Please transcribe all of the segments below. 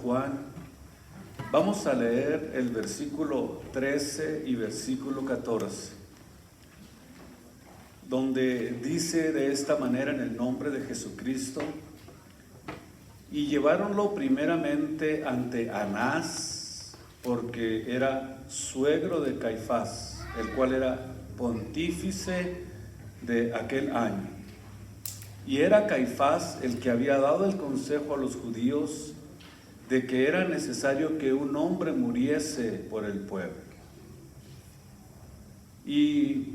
Juan. Vamos a leer el versículo 13 y versículo 14, donde dice de esta manera: en el nombre de Jesucristo. Y lleváronlo primeramente ante Anás, porque era suegro de Caifás, el cual era pontífice de aquel año. Y era Caifás el que había dado el consejo a los judíos de que era necesario que un hombre muriese por el pueblo. Y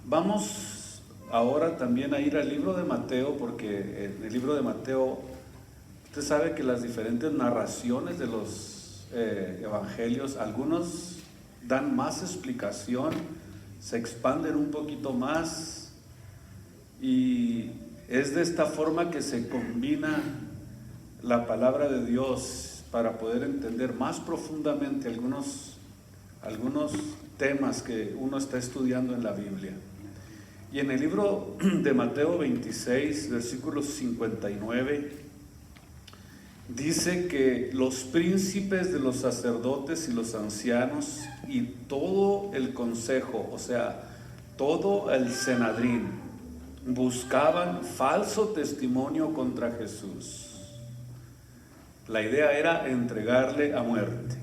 vamos ahora también a ir al libro de Mateo, porque en el libro de Mateo, usted sabe que las diferentes narraciones de los evangelios, algunos dan más explicación, se expanden un poquito más, y es de esta forma que se combina la palabra de Dios para poder entender más profundamente algunos temas que uno está estudiando en la Biblia. Y en el libro de Mateo 26, versículo 59, dice que los príncipes de los sacerdotes y los ancianos y todo el consejo, o sea, todo el Sanedrín, buscaban falso testimonio contra Jesús. La idea era entregarle a muerte.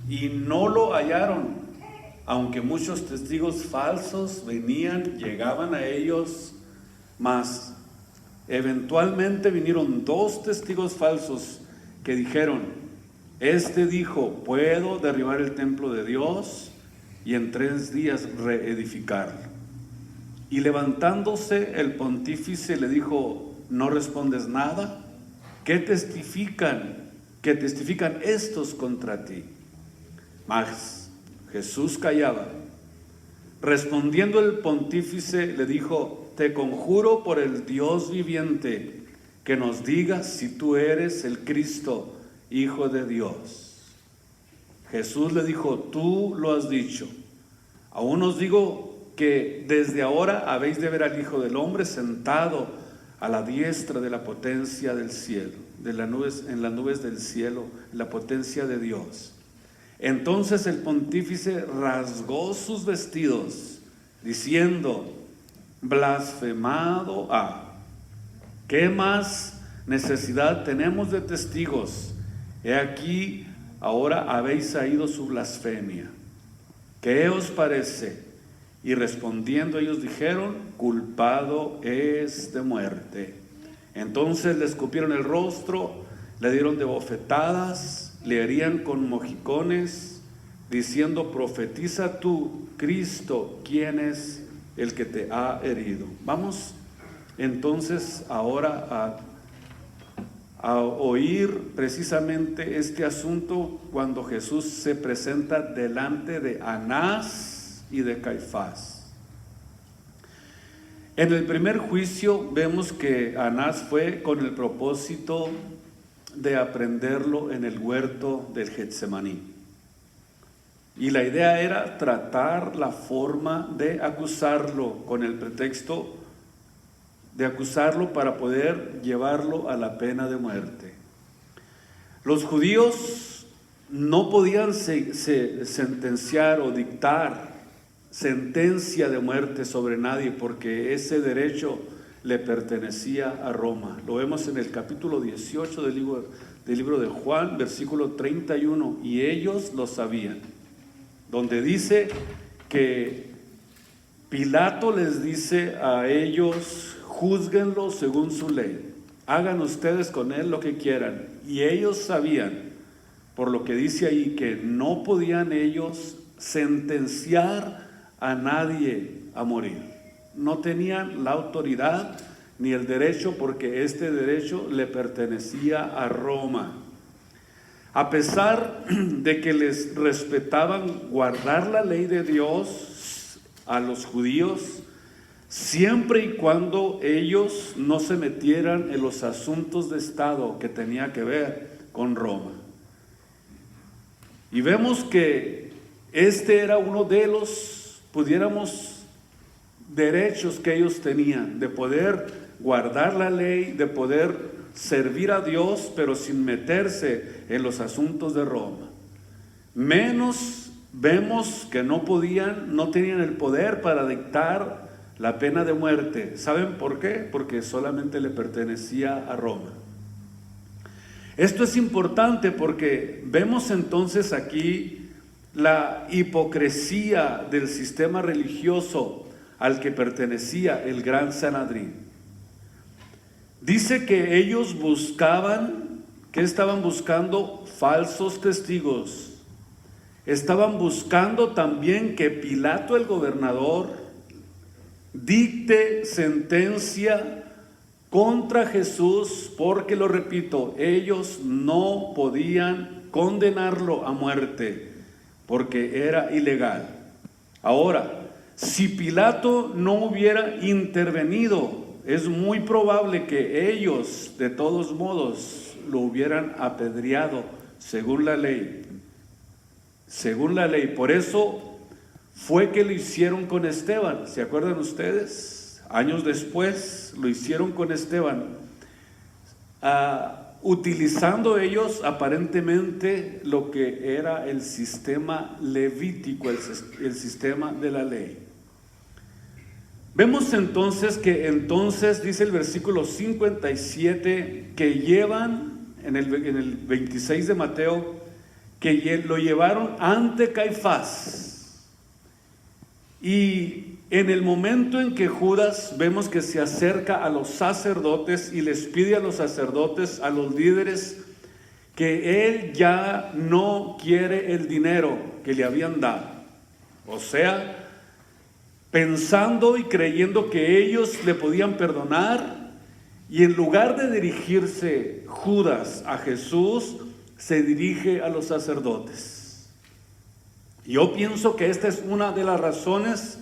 Y no lo hallaron, aunque muchos testigos falsos venían, llegaban a ellos, mas eventualmente vinieron 2 testigos falsos que dijeron: este dijo, puedo derribar el templo de Dios y en 3 días reedificarlo. Y levantándose el pontífice le dijo: ¿no respondes nada? ¿Qué testifican estos contra ti? Mas Jesús callaba. Respondiendo el pontífice le dijo: te conjuro por el Dios viviente, que nos digas si tú eres el Cristo, Hijo de Dios. Jesús le dijo: tú lo has dicho. Aún os digo que desde ahora habéis de ver al Hijo del Hombre sentado a la diestra de la potencia del cielo, en las nubes del cielo, la potencia de Dios. Entonces el pontífice rasgó sus vestidos, diciendo: blasfemado ha. ¿Qué más necesidad tenemos de testigos? He aquí, ahora habéis oído su blasfemia. ¿Qué os parece? Y respondiendo ellos dijeron: culpado es de muerte. Entonces le escupieron el rostro, le dieron de bofetadas, le herían con mojicones, diciendo: profetiza tú, Cristo, ¿quién es el que te ha herido? Vamos entonces ahora a oír precisamente este asunto cuando Jesús se presenta delante de Anás y de Caifás. En el primer juicio vemos que Anás fue con el propósito de aprenderlo en el huerto del Getsemaní. Y la idea era tratar la forma de acusarlo, con el pretexto de acusarlo para poder llevarlo a la pena de muerte. Los judíos no podían sentenciar o dictar sentencia de muerte sobre nadie, porque ese derecho le pertenecía a Roma. Lo vemos en el capítulo 18 del libro de Juan, versículo 31, y ellos lo sabían, donde dice que Pilato les dice a ellos: júzguenlo según su ley, hagan ustedes con él lo que quieran. Y ellos sabían, por lo que dice ahí, que no podían ellos sentenciar a nadie a morir. No tenían la autoridad ni el derecho, porque este derecho le pertenecía a Roma. A pesar de que les respetaban guardar la ley de Dios a los judíos, siempre y cuando ellos no se metieran en los asuntos de Estado que tenía que ver con Roma. Y vemos que este era uno de los, pudiéramos, derechos que ellos tenían, de poder guardar la ley, de poder servir a Dios, pero sin meterse en los asuntos de Roma. Menos vemos que no tenían el poder para dictar la pena de muerte. ¿Saben por qué? Porque solamente le pertenecía a Roma. Esto es importante porque vemos entonces aquí la hipocresía del sistema religioso al que pertenecía el Gran Sanedrín. Dice que ellos buscaban, ¿qué estaban buscando? Falsos testigos. Estaban buscando también que Pilato, el gobernador, dicte sentencia contra Jesús, porque, lo repito, ellos no podían condenarlo a muerte, porque era ilegal. Ahora, si Pilato no hubiera intervenido, es muy probable que ellos, de todos modos, lo hubieran apedreado según la ley. Según la ley. Por eso fue que lo hicieron con Esteban. ¿Se acuerdan ustedes? Años después lo hicieron con Esteban, utilizando ellos aparentemente lo que era el sistema levítico, el sistema de la ley. Vemos entonces que dice el versículo 57 que llevan, en el 26 de Mateo, que lo llevaron ante Caifás. Y en el momento en que Judas, vemos que se acerca a los sacerdotes y les pide a los sacerdotes, a los líderes, que él ya no quiere el dinero que le habían dado. O sea, pensando y creyendo que ellos le podían perdonar, y en lugar de dirigirse Judas a Jesús, se dirige a los sacerdotes. Yo pienso que esta es una de las razones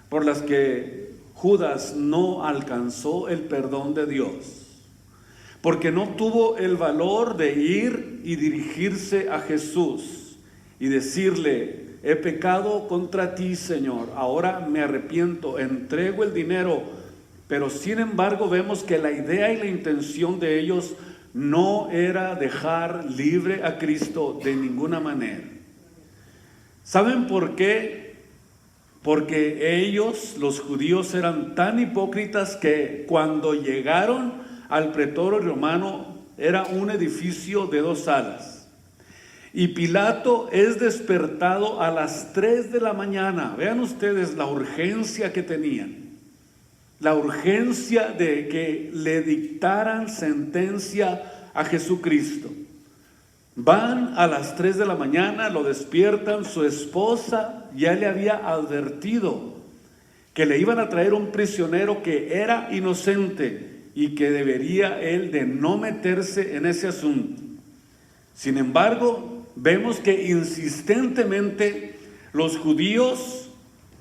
por las que Judas no alcanzó el perdón de Dios, porque no tuvo el valor de ir y dirigirse a Jesús y decirle: he pecado contra ti, Señor, ahora me arrepiento, entrego el dinero. Pero sin embargo vemos que la idea y la intención de ellos no era dejar libre a Cristo de ninguna manera. ¿Saben por qué? Porque ellos, los judíos, eran tan hipócritas que cuando llegaron al pretorio romano era un edificio de 2 salas. Y Pilato es despertado a las 3 de la mañana. Vean ustedes la urgencia que tenían. La urgencia de que le dictaran sentencia a Jesucristo. Van a las 3 de la mañana, lo despiertan. Su esposa ya le había advertido que le iban a traer un prisionero que era inocente y que debería él de no meterse en ese asunto. Sin embargo, vemos que insistentemente los judíos,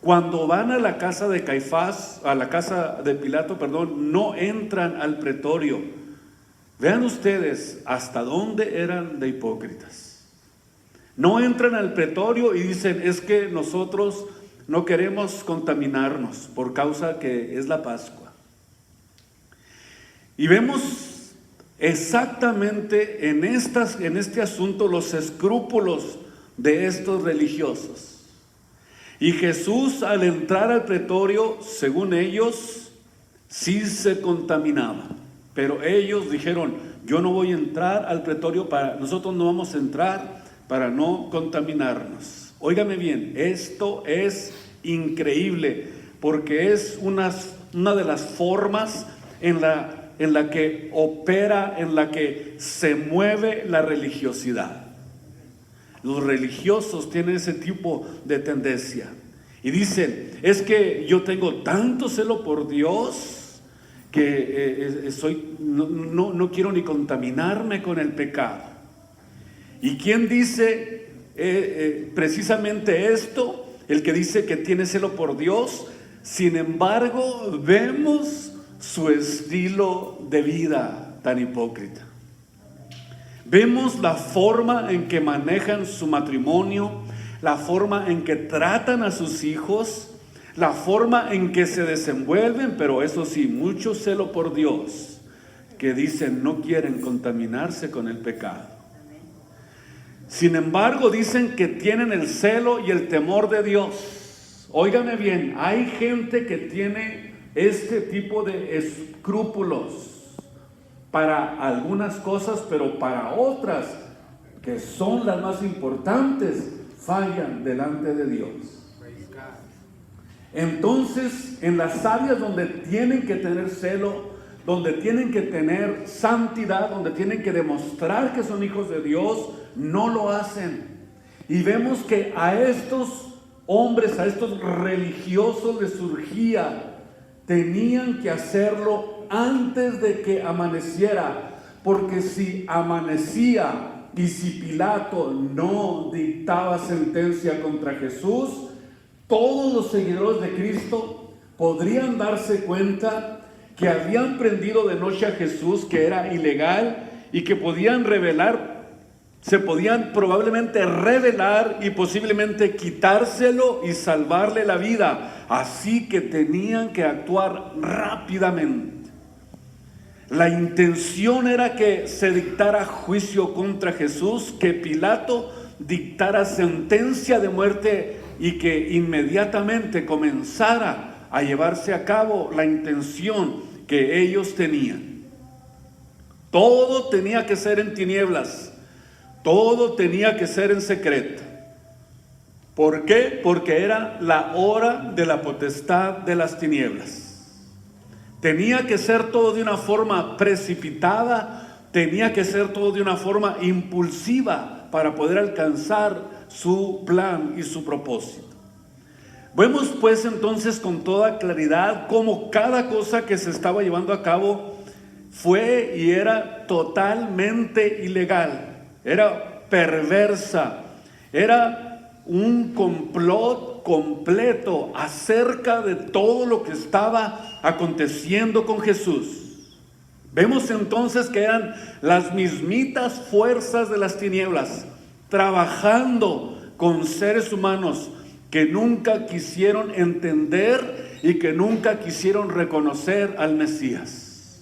cuando van a la casa de Caifás, a la casa de Pilato, no entran al pretorio. Vean ustedes hasta dónde eran de hipócritas. No entran al pretorio y dicen: es que nosotros no queremos contaminarnos por causa que es la Pascua. Y vemos exactamente en este asunto los escrúpulos de estos religiosos. Y Jesús, al entrar al pretorio, según ellos, sí se contaminaba. Pero ellos dijeron: yo no voy a entrar al pretorio, nosotros no vamos a entrar para no contaminarnos. Óigame bien, esto es increíble, porque es una de las formas en la que opera, en la que se mueve la religiosidad. Los religiosos tienen ese tipo de tendencia y dicen: es que yo tengo tanto celo por Dios que no quiero ni contaminarme con el pecado. ¿Y quién dice precisamente esto? El que dice que tiene celo por Dios. Sin embargo, vemos su estilo de vida tan hipócrita. Vemos la forma en que manejan su matrimonio, la forma en que tratan a sus hijos, la forma en que se desenvuelven, pero eso sí, mucho celo por Dios. que dicen no quieren contaminarse con el pecado. Sin embargo, dicen que tienen el celo y el temor de Dios. Óigame bien, hay gente que tiene este tipo de escrúpulos para algunas cosas, pero para otras, que son las más importantes, fallan delante de Dios. Entonces, en las áreas donde tienen que tener celo, donde tienen que tener santidad, donde tienen que demostrar que son hijos de Dios, no lo hacen. Y vemos que a estos hombres, a estos religiosos les surgía, tenían que hacerlo antes de que amaneciera, porque si amanecía y si Pilato no dictaba sentencia contra Jesús, todos los seguidores de Cristo podrían darse cuenta que habían prendido de noche a Jesús, que era ilegal, y que podían se podían probablemente rebelar y posiblemente quitárselo y salvarle la vida. Así que tenían que actuar rápidamente. La intención era que se dictara juicio contra Jesús, que Pilato dictara sentencia de muerte y que inmediatamente comenzara a llevarse a cabo la intención que ellos tenían. Todo tenía que ser en tinieblas, todo tenía que ser en secreto. ¿Por qué? Porque era la hora de la potestad de las tinieblas. Tenía que ser todo de una forma precipitada, tenía que ser todo de una forma impulsiva para poder alcanzar su plan y su propósito. Vemos pues entonces con toda claridad cómo cada cosa que se estaba llevando a cabo fue y era totalmente ilegal, era perversa, era un complot completo acerca de todo lo que estaba aconteciendo con Jesús. Vemos entonces que eran las mismitas fuerzas de las tinieblas trabajando con seres humanos que nunca quisieron entender y que nunca quisieron reconocer al Mesías.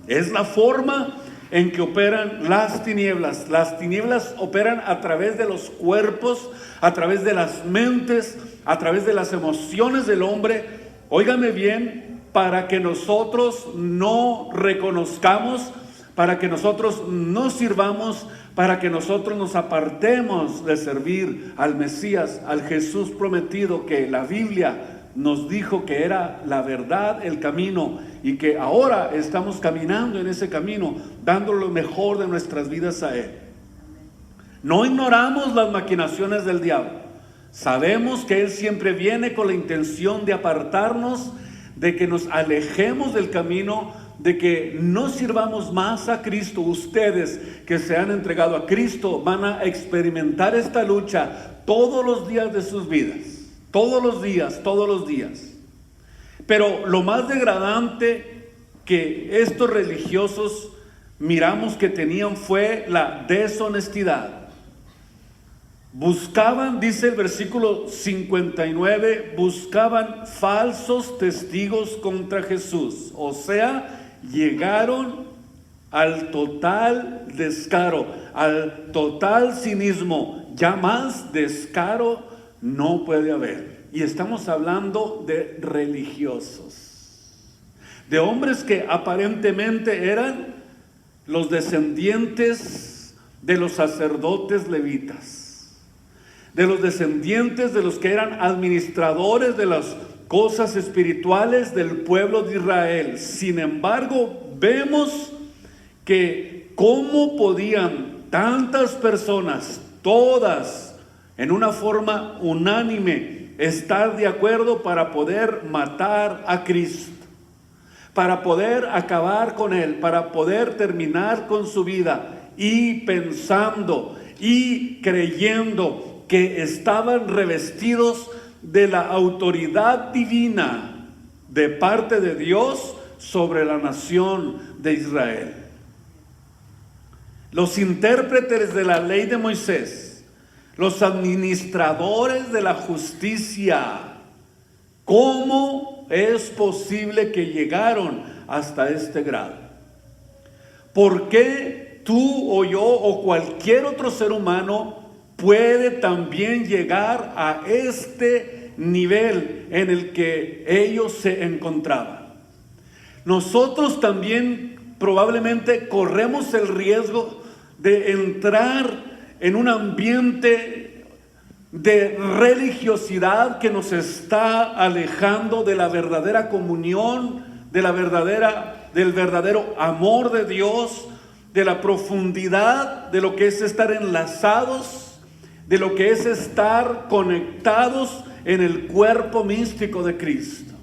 Es la forma en que operan las tinieblas. Las tinieblas operan a través de los cuerpos, a través de las mentes, a través de las emociones del hombre. Óigame bien, para que nosotros no reconozcamos, para que nosotros no sirvamos, para que nosotros nos apartemos de servir al Mesías, al Jesús prometido, que la Biblia nos dijo que era la verdad, el camino, y que ahora estamos caminando en ese camino, dando lo mejor de nuestras vidas a Él. No ignoramos las maquinaciones del diablo. Sabemos que Él siempre viene con la intención de apartarnos, de que nos alejemos del camino, de que no sirvamos más a Cristo. Ustedes que se han entregado a Cristo van a experimentar esta lucha todos los días de sus vidas. Todos los días. Pero lo más degradante que estos religiosos miramos que tenían fue la deshonestidad. Buscaban, dice el versículo 59, buscaban falsos testigos contra Jesús. O sea, llegaron al total descaro, al total cinismo. Ya más descaro no puede haber. Y estamos hablando de religiosos, de hombres que aparentemente eran los descendientes de los sacerdotes levitas, de los descendientes de los que eran administradores de las cosas espirituales del pueblo de Israel. Sin embargo, vemos que cómo podían tantas personas, todas en una forma unánime, estar de acuerdo para poder matar a Cristo, para poder acabar con Él, para poder terminar con su vida, y pensando y creyendo que estaban revestidos de la autoridad divina de parte de Dios sobre la nación de Israel. Los intérpretes de la ley de Moisés, los administradores de la justicia, ¿cómo es posible que llegaron hasta este grado? ¿por qué tú o yo o cualquier otro ser humano puede también llegar a este nivel en el que ellos se encontraban? Nosotros también probablemente corremos el riesgo de entrar en un ambiente de religiosidad que nos está alejando de la verdadera comunión, del verdadero amor de Dios, de la profundidad de lo que es estar enlazados, de lo que es estar conectados en el cuerpo místico de Cristo.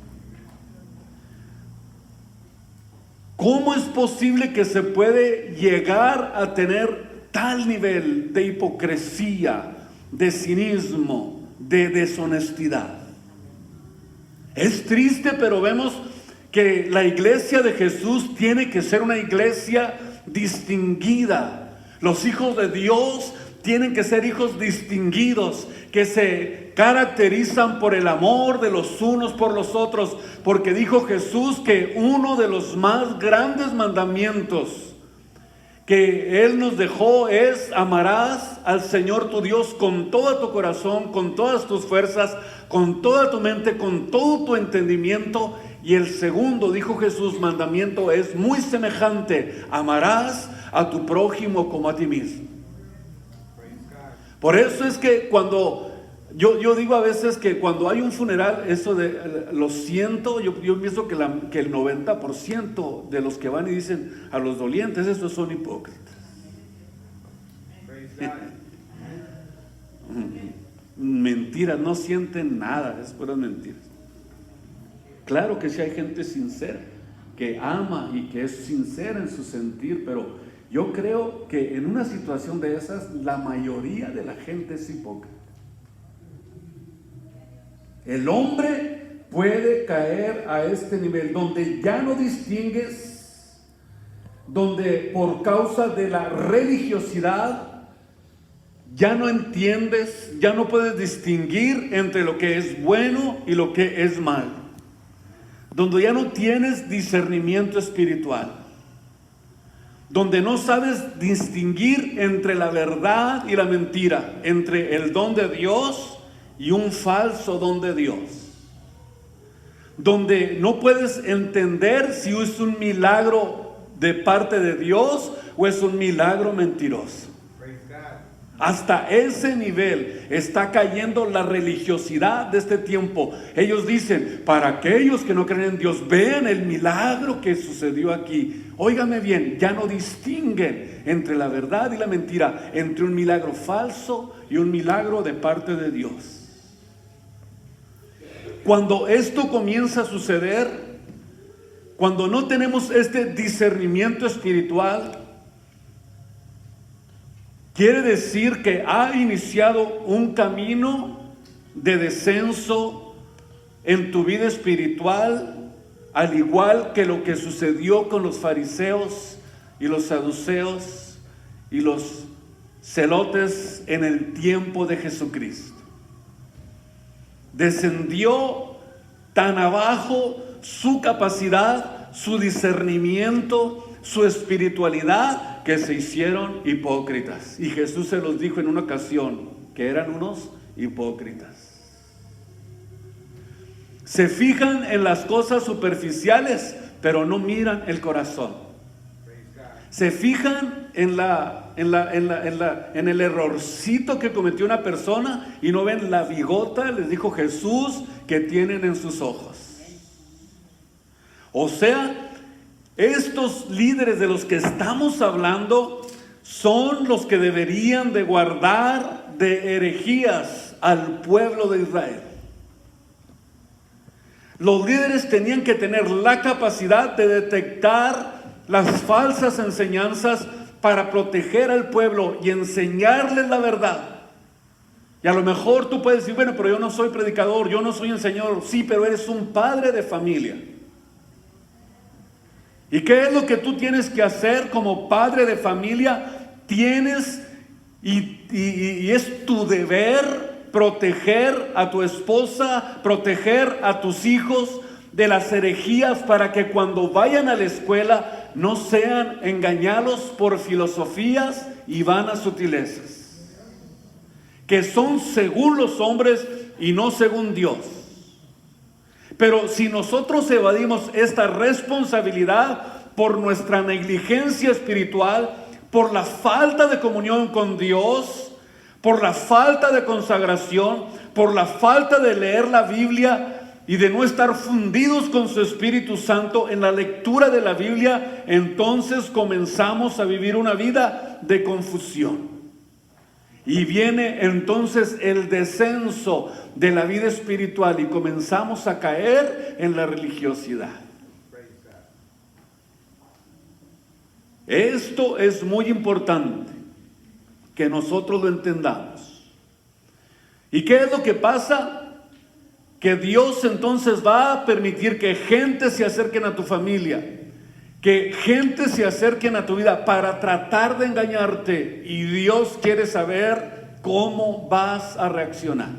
¿Cómo es posible que se puede llegar a tener tal nivel de hipocresía, de cinismo, de deshonestidad? Es triste, pero vemos que la iglesia de Jesús tiene que ser una iglesia distinguida. Los hijos de Dios tienen que ser hijos distinguidos, que se caracterizan por el amor de los unos por los otros, porque dijo Jesús que uno de los más grandes mandamientos que Él nos dejó es: amarás al Señor tu Dios con todo tu corazón, con todas tus fuerzas, con toda tu mente, con todo tu entendimiento. Y el segundo, dijo Jesús, mandamiento es muy semejante: amarás a tu prójimo como a ti mismo. Por eso es que cuando yo digo a veces que cuando hay un funeral, eso de lo siento, yo pienso que el 90% de los que van y dicen a los dolientes, esos son hipócritas. Mentiras, no sienten nada, es puras mentiras. Claro que sí hay gente sincera, que ama y que es sincera en su sentir, pero yo creo que en una situación de esas, la mayoría de la gente es hipócrita. El hombre puede caer a este nivel donde ya no distingues, donde por causa de la religiosidad ya no entiendes, ya no puedes distinguir entre lo que es bueno y lo que es malo, donde ya no tienes discernimiento espiritual, donde no sabes distinguir entre la verdad y la mentira, entre el don de Dios y un falso don de Dios, donde no puedes entender si es un milagro de parte de Dios o es un milagro mentiroso. Hasta ese nivel está cayendo la religiosidad de este tiempo. Ellos dicen, para aquellos que no creen en Dios, vean el milagro que sucedió aquí. Óigame bien, ya no distinguen entre la verdad y la mentira, entre un milagro falso y un milagro de parte de Dios. Cuando esto comienza a suceder, cuando no tenemos este discernimiento espiritual, quiere decir que ha iniciado un camino de descenso en tu vida espiritual, al igual que lo que sucedió con los fariseos y los saduceos y los celotes en el tiempo de Jesucristo. Descendió tan abajo su capacidad, su discernimiento, su espiritualidad, que se hicieron hipócritas. Y Jesús se los dijo en una ocasión, que eran unos hipócritas. Se fijan en las cosas superficiales, pero no miran el corazón. Se fijan en el errorcito que cometió una persona y no ven la bigota, les dijo Jesús, que tienen en sus ojos. O sea, estos líderes de los que estamos hablando son los que deberían de guardar de herejías al pueblo de Israel. Los líderes tenían que tener la capacidad de detectar las falsas enseñanzas para proteger al pueblo y enseñarles la verdad. Y a lo mejor tú puedes decir, bueno, pero yo no soy predicador, yo no soy enseñador. Sí, pero eres un padre de familia. ¿Y qué es lo que tú tienes que hacer como padre de familia? Tienes y es tu deber proteger a tu esposa, proteger a tus hijos de las herejías, para que cuando vayan a la escuela no sean engañados por filosofías y vanas sutilezas, que son según los hombres y no según Dios. Pero si nosotros evadimos esta responsabilidad por nuestra negligencia espiritual, por la falta de comunión con Dios, por la falta de consagración, por la falta de leer la Biblia y de no estar fundidos con su Espíritu Santo en la lectura de la Biblia, entonces comenzamos a vivir una vida de confusión. Y viene entonces el descenso de la vida espiritual y comenzamos a caer en la religiosidad. Esto es muy importante que nosotros lo entendamos. ¿Y qué es lo que pasa? Que Dios entonces va a permitir que gente se acerquen a tu familia, que gente se acerquen a tu vida para tratar de engañarte, y Dios quiere saber cómo vas a reaccionar.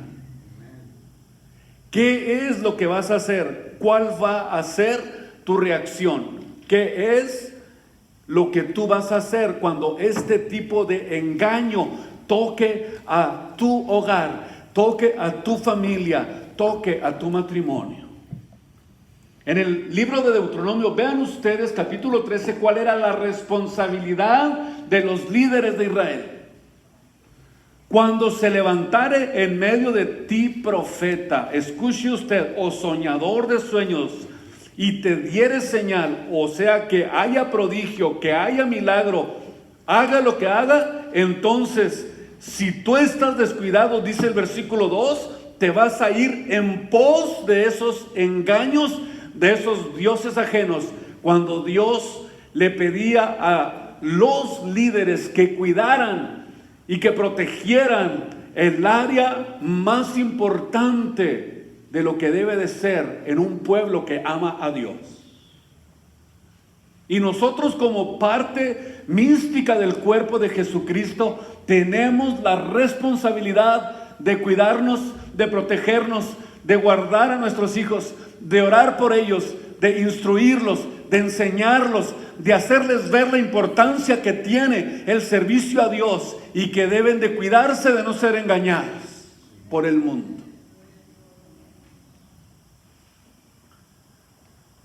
¿Qué es lo que vas a hacer? ¿Cuál va a ser tu reacción? ¿Qué es lo que tú vas a hacer cuando este tipo de engaño toque a tu hogar, toque a tu familia, toque a tu matrimonio? En el libro de Deuteronomio, vean ustedes capítulo 13, cuál era la responsabilidad de los líderes de Israel. Cuando se levantare en medio de ti profeta, escuche usted, o soñador de sueños, y te diere señal, o sea, que haya prodigio, que haya milagro, haga lo que haga, entonces, si tú estás descuidado, dice el versículo 2, te vas a ir en pos de esos engaños, de esos dioses ajenos. Cuando Dios le pedía a los líderes que cuidaran y que protegieran el área más importante de lo que debe de ser en un pueblo que ama a Dios. Y nosotros, como parte mística del cuerpo de Jesucristo, tenemos la responsabilidad de cuidarnos, de protegernos, de guardar a nuestros hijos, de orar por ellos, de instruirlos, de enseñarlos, de hacerles ver la importancia que tiene el servicio a Dios y que deben de cuidarse de no ser engañados por el mundo.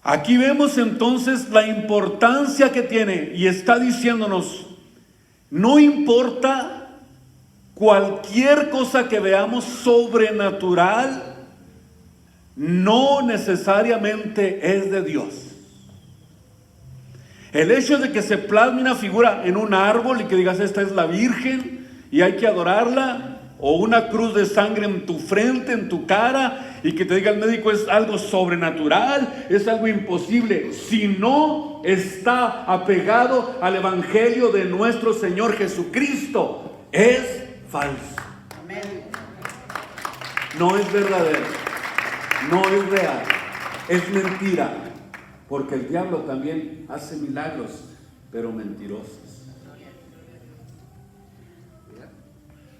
Aquí vemos entonces la importancia que tiene, y está diciéndonos, no importa cualquier cosa que veamos sobrenatural, no necesariamente es de Dios. El hecho de que se plasme una figura en un árbol y que digas esta es la Virgen y hay que adorarla, o una cruz de sangre en tu frente, en tu cara, y que te diga el médico es algo sobrenatural, es algo imposible, si no está apegado al evangelio de nuestro Señor Jesucristo, es falso. No es verdadero, no es real, es mentira, porque el diablo también hace milagros, pero mentirosos.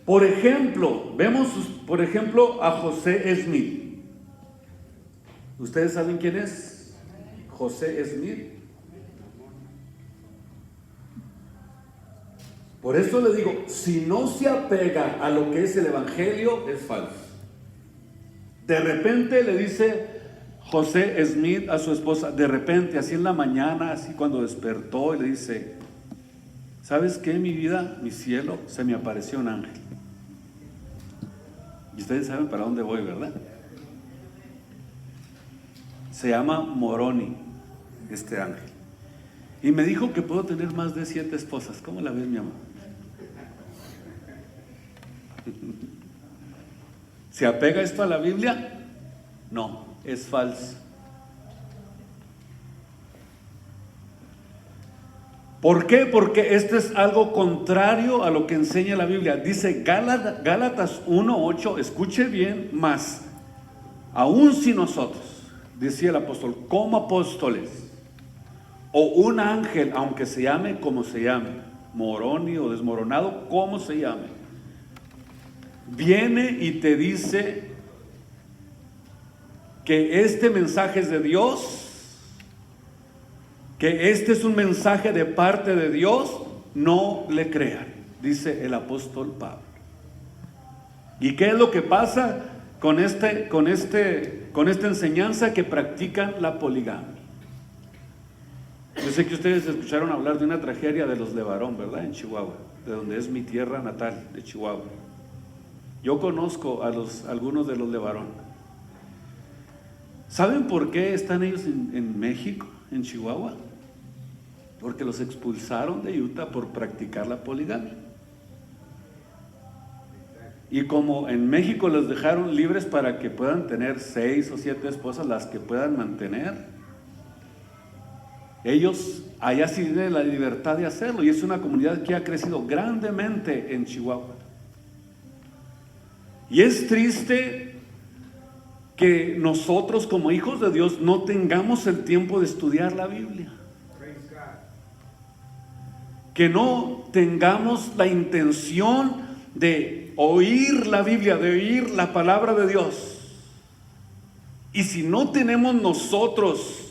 Por ejemplo, vemos por ejemplo a José Smith. ¿Ustedes saben quién es José Smith? Por eso le digo, si no se apega a lo que es el evangelio, es falso. De repente le dice José Smith a su esposa, de repente, así en la mañana, así cuando despertó, y le dice, ¿sabes qué, mi vida, mi cielo? Se me apareció un ángel. Y ustedes saben para dónde voy, ¿verdad? Se llama Moroni, este ángel. Y me dijo que puedo tener más de 7 esposas. ¿Cómo la ves, mi amor? ¿Se apega esto a la Biblia? No, es falso. ¿Por qué? Porque esto es algo contrario a lo que enseña la Biblia. Dice Gálatas 1:8, escuche bien, más, aún si nosotros, decía el apóstol, como apóstoles, o un ángel, aunque se llame como se llame, Moroni o desmoronado, como se llame, viene y te dice que este mensaje es de Dios, que este es un mensaje de parte de Dios, no le crean, dice el apóstol Pablo. ¿Y qué es lo que pasa con esta enseñanza? Que practican la poligamia. Yo sé que ustedes escucharon hablar de una tragedia de los Levarón, ¿verdad? En Chihuahua, de donde es mi tierra natal, de Chihuahua. Yo conozco a algunos de los Levarón. ¿Saben por qué están ellos en México, en Chihuahua? Porque los expulsaron de Utah por practicar la poligamia. Y como en México los dejaron libres para que puedan tener 6 o 7 esposas, las que puedan mantener, ellos allá sí tienen la libertad de hacerlo, y es una comunidad que ha crecido grandemente en Chihuahua. Y es triste que nosotros como hijos de Dios no tengamos el tiempo de estudiar la Biblia, que no tengamos la intención de oír la Biblia, de oír la palabra de Dios. Y si no tenemos nosotros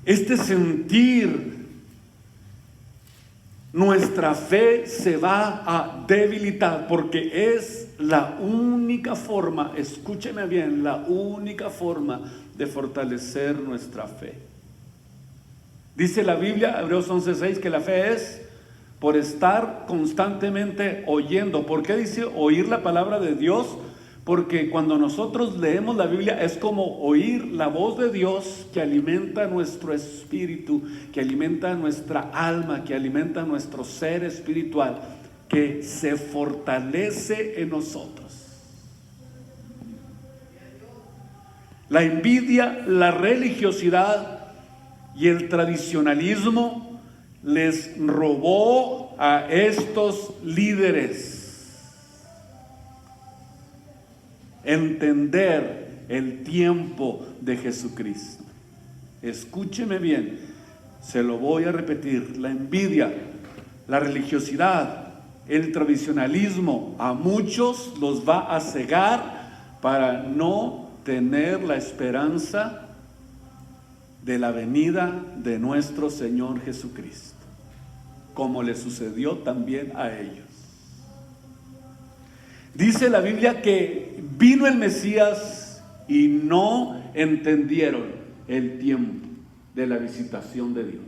este sentir, nuestra fe se va a debilitar, porque es la única forma, escúcheme bien, la única forma de fortalecer nuestra fe. Dice la Biblia, Hebreos 11:6, que la fe es por estar constantemente oyendo. ¿Por qué dice oír la palabra de Dios? Porque cuando nosotros leemos la Biblia es como oír la voz de Dios, que alimenta nuestro espíritu, que alimenta nuestra alma, que alimenta nuestro ser espiritual, que se fortalece en nosotros. La envidia, la religiosidad y el tradicionalismo les robó a estos líderes entender el tiempo de Jesucristo. Escúcheme bien, se lo voy a repetir. La envidia, la religiosidad, el tradicionalismo a muchos los va a cegar para no tener la esperanza de la venida de nuestro Señor Jesucristo, como le sucedió también a ellos. Dice la Biblia que vino el Mesías y no entendieron el tiempo de la visitación de Dios.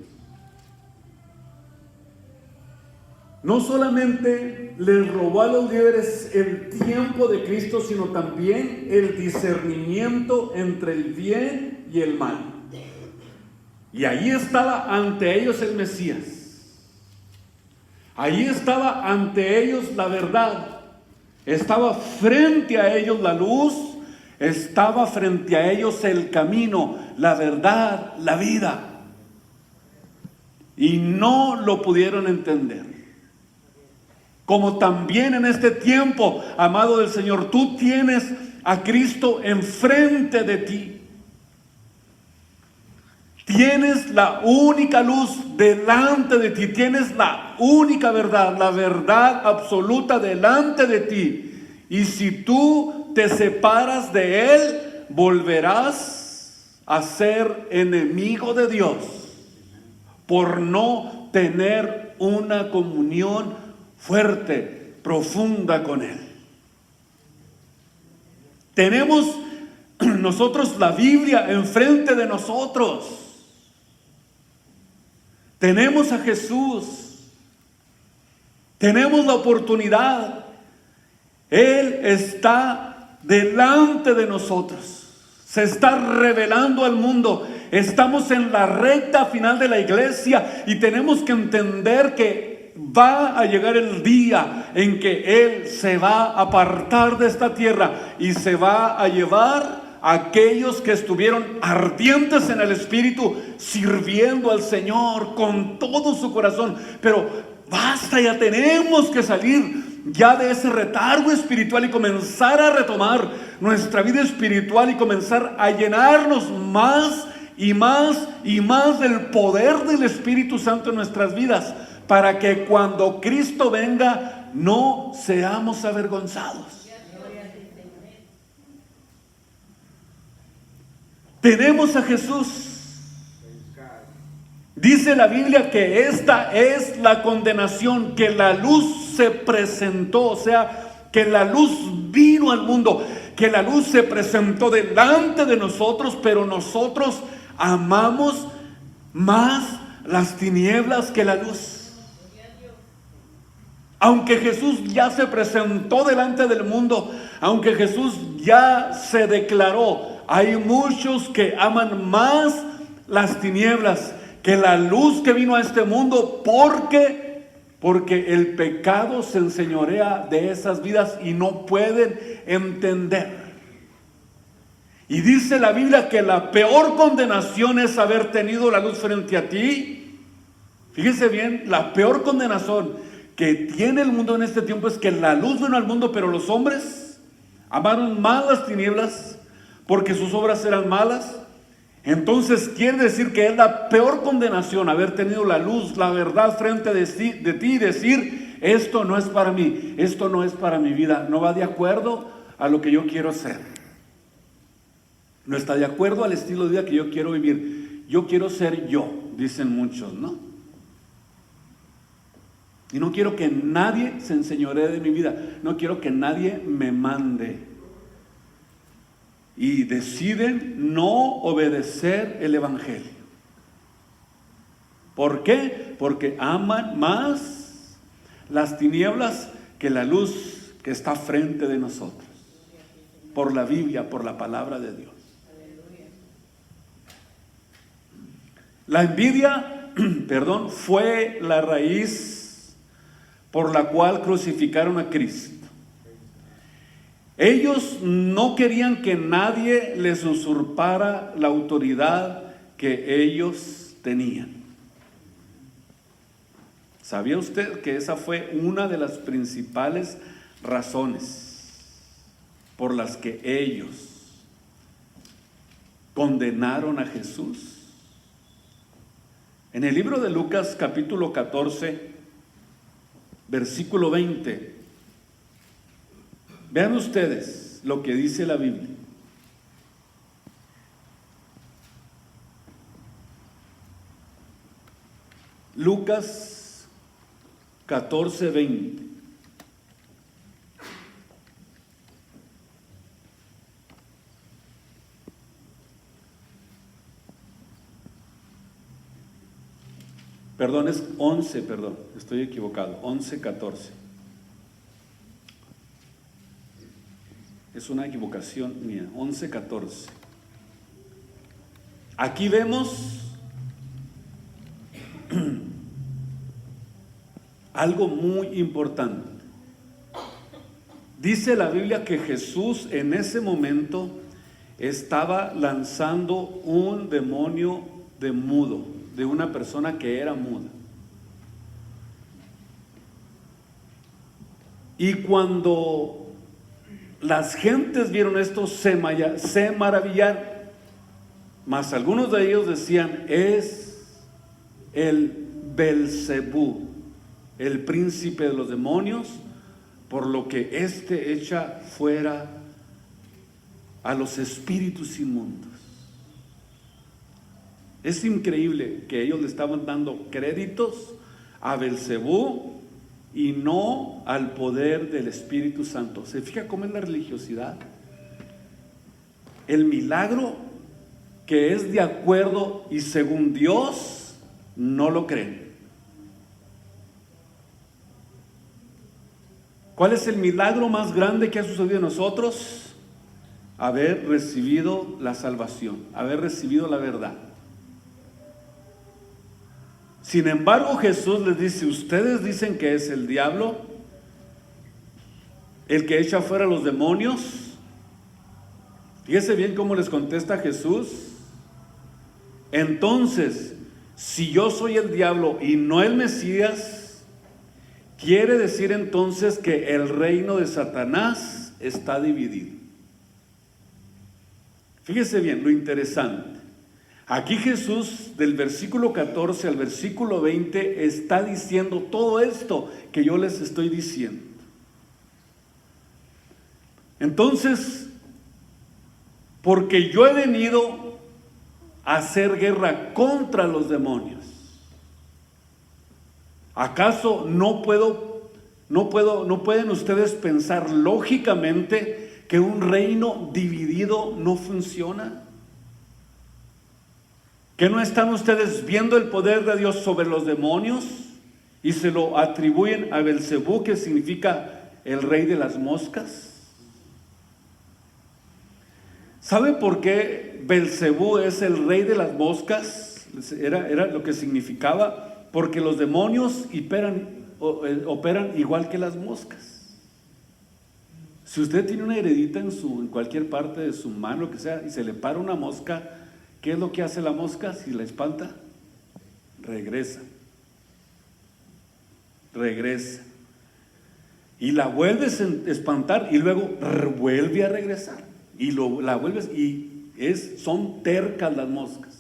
No solamente les robó a los líderes el tiempo de Cristo, sino también el discernimiento entre el bien y el mal. Y ahí estaba ante ellos el Mesías. Ahí estaba ante ellos la verdad. Estaba frente a ellos la luz. Estaba frente a ellos el camino, la verdad, la vida. Y no lo pudieron entender. Como también en este tiempo, amado del Señor, tú tienes a Cristo enfrente de ti. Tienes la única luz delante de ti, tienes la única verdad, la verdad absoluta delante de ti. Y si tú te separas de Él, volverás a ser enemigo de Dios por no tener una comunión fuerte, profunda con Él. Tenemos nosotros la Biblia enfrente de nosotros. Tenemos a Jesús. Tenemos la oportunidad. Él está delante de nosotros. Se está revelando al mundo. Estamos en la recta final de la iglesia y tenemos que entender que va a llegar el día en que Él se va a apartar de esta tierra y se va a llevar a aquellos que estuvieron ardientes en el Espíritu, sirviendo al Señor con todo su corazón. Pero basta, ya tenemos que salir ya de ese retardo espiritual y comenzar a retomar nuestra vida espiritual y comenzar a llenarnos más y más y más del poder del Espíritu Santo en nuestras vidas, para que cuando Cristo venga no seamos avergonzados. Tenemos a Jesús. Dice la Biblia que esta es la condenación, que la luz se presentó, o sea, que la luz vino al mundo, que la luz se presentó delante de nosotros, pero nosotros amamos más las tinieblas que la luz. Aunque Jesús ya se presentó delante del mundo, aunque Jesús ya se declaró, hay muchos que aman más las tinieblas que la luz que vino a este mundo, porque el pecado se enseñorea de esas vidas y no pueden entender. Y dice la Biblia que la peor condenación es haber tenido la luz frente a ti. Fíjense bien, la peor condenación que tiene el mundo en este tiempo es que la luz vino al mundo, pero los hombres amaron más las tinieblas porque sus obras eran malas. Entonces quiere decir que es la peor condenación haber tenido la luz, la verdad frente de ti y decir: esto no es para mí, esto no es para mi vida, no va de acuerdo a lo que yo quiero ser, no está de acuerdo al estilo de vida que yo quiero vivir. Yo quiero ser yo, dicen muchos, ¿no? Y no quiero que nadie se enseñoree de mi vida, no quiero que nadie me mande. Y deciden no obedecer el evangelio. ¿Por qué? Porque aman más las tinieblas que la luz que está frente de nosotros, por la Biblia, por la palabra de Dios. La envidia, fue la raíz por la cual crucificaron a Cristo. Ellos no querían que nadie les usurpara la autoridad que ellos tenían. ¿Sabía usted que esa fue una de las principales razones por las que ellos condenaron a Jesús? En el libro de Lucas, capítulo 14, versículo 20, vean ustedes lo que dice la Biblia. Lucas 14, 20. Perdón, es 11, estoy equivocado, 11, 14. Es una equivocación mía, 11, 14. Aquí vemos algo muy importante. Dice la Biblia que Jesús en ese momento estaba lanzando un demonio de mudo, de una persona que era muda. Y cuando las gentes vieron esto, se maravillaron, mas algunos de ellos decían: es el Belzebú, el príncipe de los demonios, por lo que éste echa fuera a los espíritus inmundos. Es increíble que ellos le estaban dando créditos a Belzebú y no al poder del Espíritu Santo. ¿Se fija cómo es la religiosidad? El milagro que es de acuerdo y según Dios, no lo creen. ¿Cuál es el milagro más grande que ha sucedido en nosotros? Haber recibido la salvación, haber recibido la verdad. Sin embargo, Jesús les dice: ustedes dicen que es el diablo el que echa fuera a los demonios. Fíjese bien cómo les contesta Jesús. Entonces, si yo soy el diablo y no el Mesías, quiere decir entonces que el reino de Satanás está dividido. Fíjese bien lo interesante. Aquí Jesús, del versículo 14 al versículo 20, está diciendo todo esto que yo les estoy diciendo. Entonces, porque yo he venido a hacer guerra contra los demonios. ¿Acaso no pueden ustedes pensar lógicamente que un reino dividido no funciona? ¿Que no están ustedes viendo el poder de Dios sobre los demonios y se lo atribuyen a Belcebú, que significa el rey de las moscas? ¿Sabe por qué Belcebú es el rey de las moscas? Era lo que significaba, porque los demonios operan igual que las moscas. Si usted tiene una heredita en cualquier parte de su mano, que sea, y se le para una mosca, ¿qué es lo que hace la mosca si la espanta? Regresa. Y la vuelves a espantar y luego vuelve a regresar. Y la vuelves son tercas las moscas.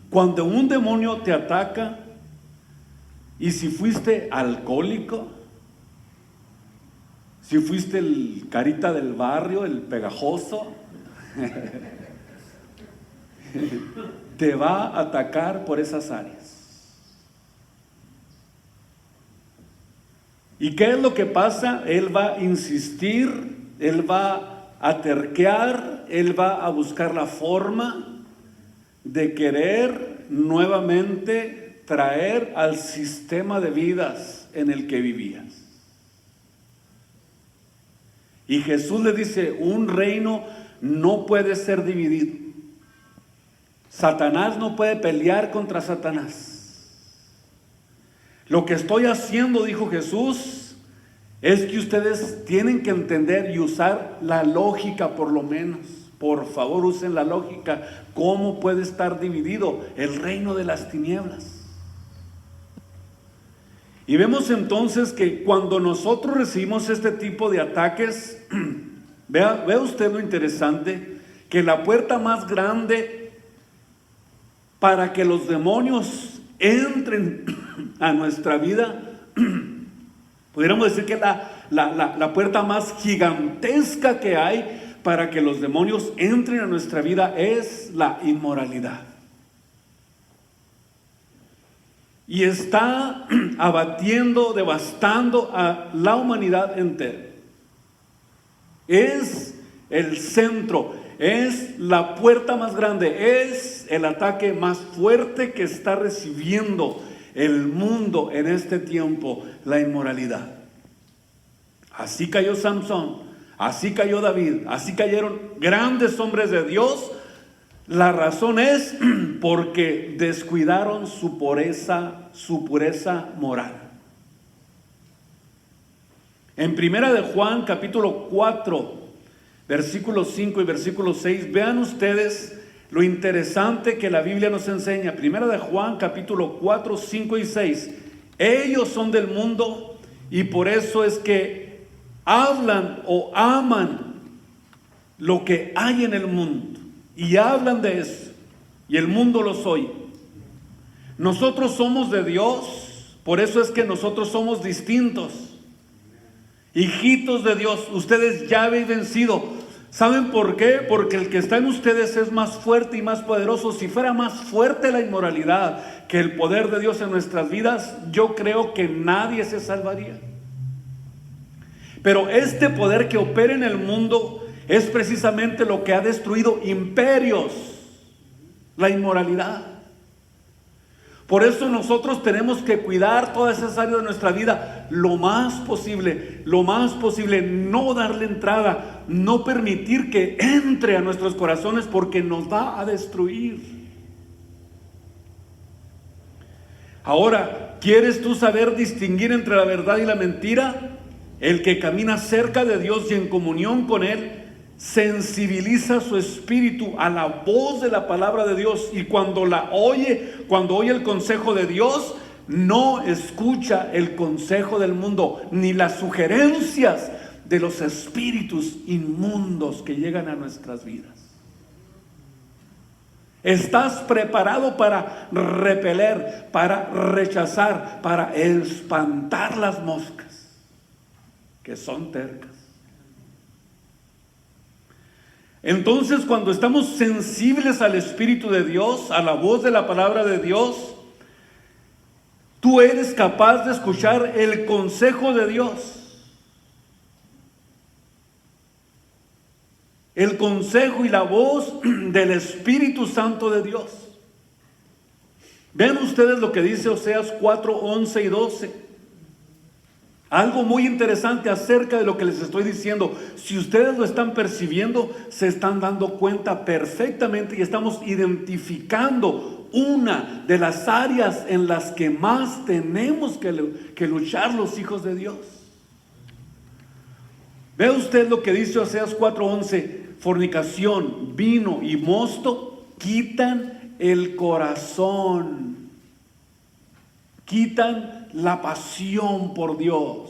Cuando un demonio te ataca, y si fuiste alcohólico, si fuiste el carita del barrio, el pegajoso, te va a atacar por esas áreas. ¿Y qué es lo que pasa? Él va a insistir, él va a terquear, él va a buscar la forma de querer nuevamente traer al sistema de vidas en el que vivías. Y Jesús le dice, un reino no puede ser dividido. Satanás no puede pelear contra Satanás. Lo que estoy haciendo, dijo Jesús, es que ustedes tienen que entender y usar la lógica por lo menos. Por favor, usen la lógica. ¿Cómo puede estar dividido el reino de las tinieblas? Y vemos entonces que cuando nosotros recibimos este tipo de ataques, vea usted lo interesante, que la puerta más grande para que los demonios entren a nuestra vida, pudiéramos decir que la puerta más gigantesca que hay para que los demonios entren a nuestra vida es la inmoralidad. Y está abatiendo, devastando a la humanidad entera. Es el centro, es la puerta más grande, es el ataque más fuerte que está recibiendo el mundo en este tiempo, la inmoralidad. Así cayó Samson. Así cayó David, así cayeron grandes hombres de Dios. La razón es porque descuidaron su pureza moral. En Primera de Juan, capítulo 4, versículos 5 y versículo 6, vean ustedes lo interesante que la Biblia nos enseña. Primera de Juan, capítulo 4, 5 y 6. Ellos son del mundo y por eso es que hablan o aman lo que hay en el mundo y hablan de eso y el mundo los oye. Nosotros somos de Dios, por eso es que nosotros somos distintos, hijitos de Dios. Ustedes ya habéis vencido. ¿Saben por qué? Porque el que está en ustedes es más fuerte y más poderoso. Si fuera más fuerte la inmoralidad que el poder de Dios en nuestras vidas, yo creo que nadie se salvaría. Pero este poder que opera en el mundo es precisamente lo que ha destruido imperios, la inmoralidad. Por eso nosotros tenemos que cuidar todas esas áreas de nuestra vida lo más posible, no darle entrada, no permitir que entre a nuestros corazones porque nos va a destruir. Ahora, ¿quieres tú saber distinguir entre la verdad y la mentira? El que camina cerca de Dios y en comunión con Él sensibiliza su espíritu a la voz de la palabra de Dios, y cuando oye el consejo de Dios, no escucha el consejo del mundo ni las sugerencias de los espíritus inmundos que llegan a nuestras vidas. Estás preparado para repeler, para rechazar, para espantar las moscas que son tercas. Entonces, cuando estamos sensibles al Espíritu de Dios, a la voz de la palabra de Dios, Tú eres capaz de escuchar el consejo de Dios. El consejo y la voz del Espíritu Santo de Dios. Vean ustedes lo que dice Oseas 4, 11 y 12. Algo muy interesante acerca de lo que les estoy diciendo. Si ustedes lo están percibiendo, se están dando cuenta perfectamente y estamos identificando una de las áreas en las que más tenemos que luchar los hijos de Dios. Ve usted lo que dice Oseas 4:11. Fornicación, vino y mosto quitan el corazón, quitan la pasión por Dios.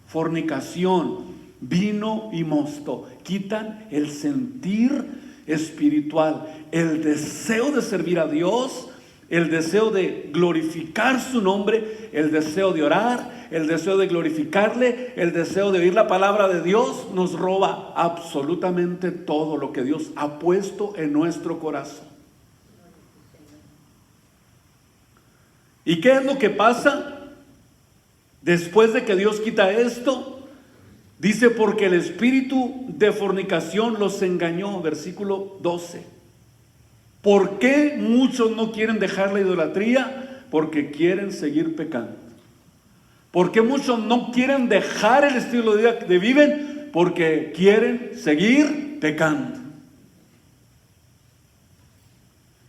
Fornicación, vino y mosto quitan el sentir espiritual, el deseo de servir a Dios, el deseo de glorificar su nombre, el deseo de orar, el deseo de glorificarle, el deseo de oír la palabra de Dios. Nos roba absolutamente todo lo que Dios ha puesto en nuestro corazón. ¿Y qué es lo que pasa después de que Dios quita esto? Dice, porque el espíritu de fornicación los engañó, versículo 12. ¿Por qué muchos no quieren dejar la idolatría? Porque quieren seguir pecando. ¿Por qué muchos no quieren dejar el estilo de vida que viven? Porque quieren seguir pecando.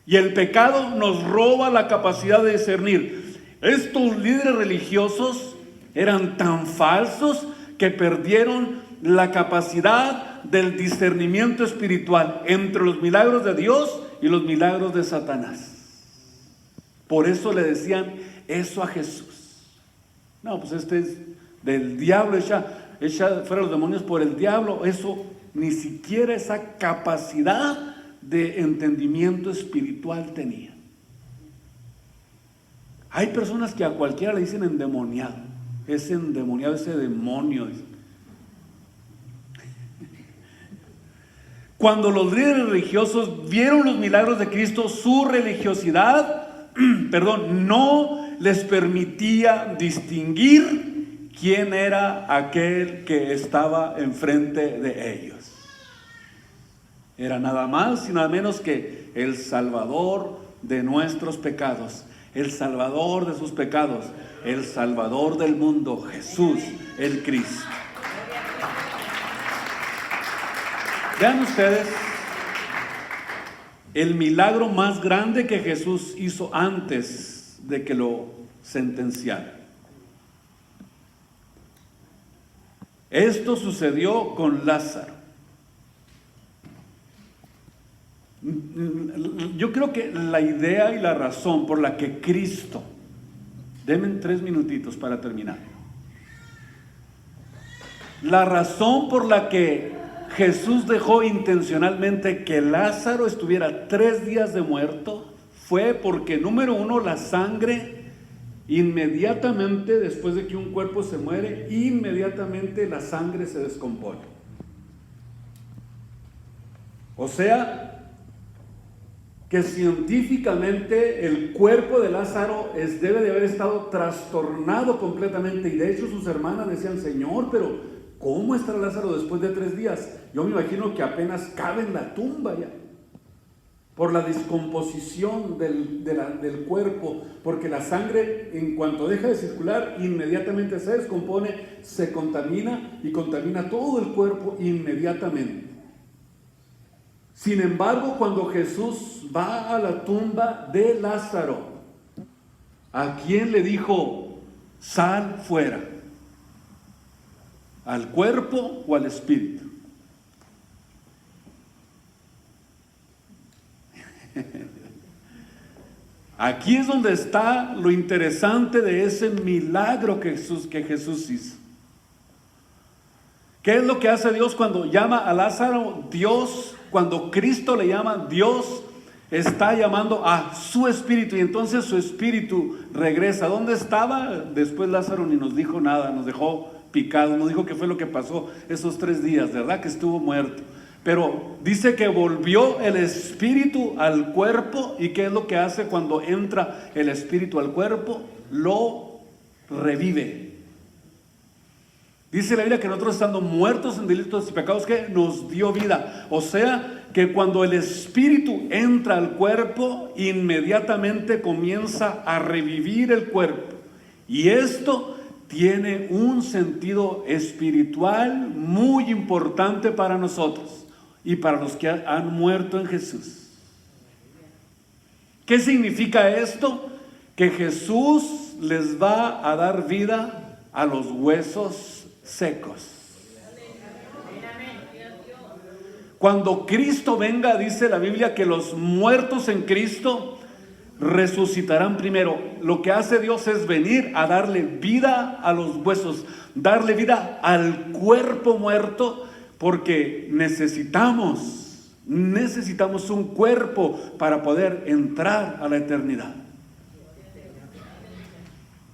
Y el pecado nos roba la capacidad de discernir. Estos líderes religiosos eran tan falsos que perdieron la capacidad del discernimiento espiritual entre los milagros de Dios y los milagros de Satanás. Por eso le decían eso a Jesús. No, pues este es del diablo, echa fuera los demonios por el diablo. Eso, ni siquiera esa capacidad de entendimiento espiritual tenía. Hay personas que a cualquiera le dicen endemoniado. Es endemoniado, ese demonio. Cuando los líderes religiosos vieron los milagros de Cristo, su religiosidad, no les permitía distinguir quién era aquel que estaba enfrente de ellos. Era nada más y nada menos que el Salvador de nuestros pecados, el Salvador de sus pecados, el Salvador del mundo, Jesús, el Cristo. Vean ustedes el milagro más grande que Jesús hizo antes de que lo sentenciaran. Esto sucedió con Lázaro. Yo creo que la idea y la razón por la que Cristo, denme 3 minutitos para terminar. La razón por la que Jesús dejó intencionalmente que Lázaro estuviera 3 días de muerto fue porque, número 1, la sangre inmediatamente después de que un cuerpo se muere, inmediatamente la sangre se descompone. O sea, que científicamente el cuerpo de Lázaro debe de haber estado trastornado completamente, y de hecho sus hermanas decían: Señor, pero ¿cómo estará Lázaro después de 3 días? Yo me imagino que apenas cabe en la tumba ya, por la descomposición del cuerpo, porque la sangre, en cuanto deja de circular, inmediatamente se descompone, se contamina y contamina todo el cuerpo inmediatamente. Sin embargo, cuando Jesús va a la tumba de Lázaro, ¿a quién le dijo: sal fuera? ¿Al cuerpo o al espíritu? Aquí es donde está lo interesante de ese milagro que Jesús hizo. ¿Qué es lo que hace Dios cuando llama a Lázaro? Dios, cuando Cristo le llama, Dios está llamando a su espíritu, y entonces su espíritu regresa. ¿Dónde estaba? Después Lázaro ni nos dijo nada, nos dejó picados, nos dijo qué fue lo que pasó esos 3 días, ¿verdad? Que estuvo muerto. Pero dice que volvió el espíritu al cuerpo. ¿Y qué es lo que hace cuando entra el espíritu al cuerpo? Lo revive. Dice la Biblia que nosotros, estando muertos en delitos y pecados, que nos dio vida. O sea que cuando el espíritu entra al cuerpo, inmediatamente comienza a revivir el cuerpo. Y esto tiene un sentido espiritual muy importante para nosotros y para los que han muerto en Jesús. ¿Qué significa esto? Que Jesús les va a dar vida a los huesos secos. Cuando Cristo venga, dice la Biblia que los muertos en Cristo resucitarán primero. Lo que hace Dios es venir a darle vida a los huesos, darle vida al cuerpo muerto, porque necesitamos un cuerpo para poder entrar a la eternidad.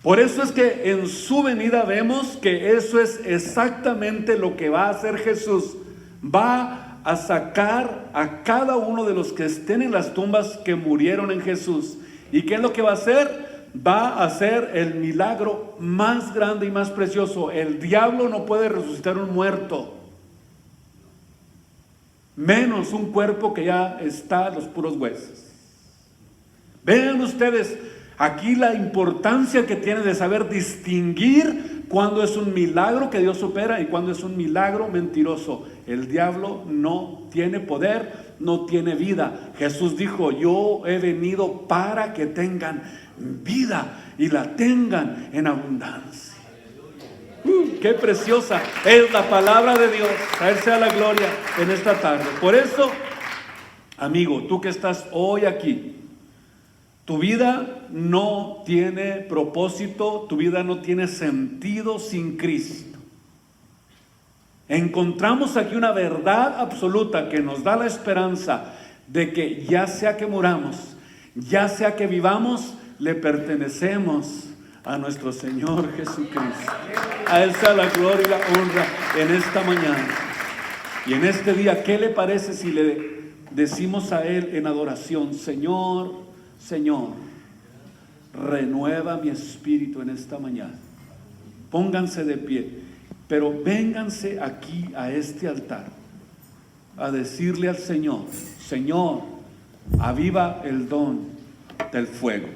Por eso es que en su venida vemos que eso es exactamente lo que va a hacer Jesús. Va a sacar a cada uno de los que estén en las tumbas que murieron en Jesús. ¿Y qué es lo que va a hacer? Va a hacer el milagro más grande y más precioso. El diablo no puede resucitar un muerto, menos un cuerpo que ya está en los puros huesos. Vean ustedes aquí la importancia que tiene de saber distinguir cuando es un milagro que Dios opera y cuando es un milagro mentiroso. El diablo no tiene poder, no tiene vida. Jesús dijo: yo he venido para que tengan vida y la tengan en abundancia. Qué preciosa es la palabra de Dios. A Él sea la gloria en esta tarde. Por eso, amigo, tú que estás hoy aquí, tu vida no tiene propósito, tu vida no tiene sentido sin Cristo. Encontramos aquí una verdad absoluta que nos da la esperanza de que ya sea que muramos, ya sea que vivamos, le pertenecemos a nuestro Señor Jesucristo. A Él sea la gloria y la honra en esta mañana y en este día. ¿Qué le parece si le decimos a Él en adoración: Señor, Señor, renueva mi espíritu en esta mañana? Pónganse de pie, pero vénganse aquí a este altar a decirle al Señor: Señor, aviva el don del fuego.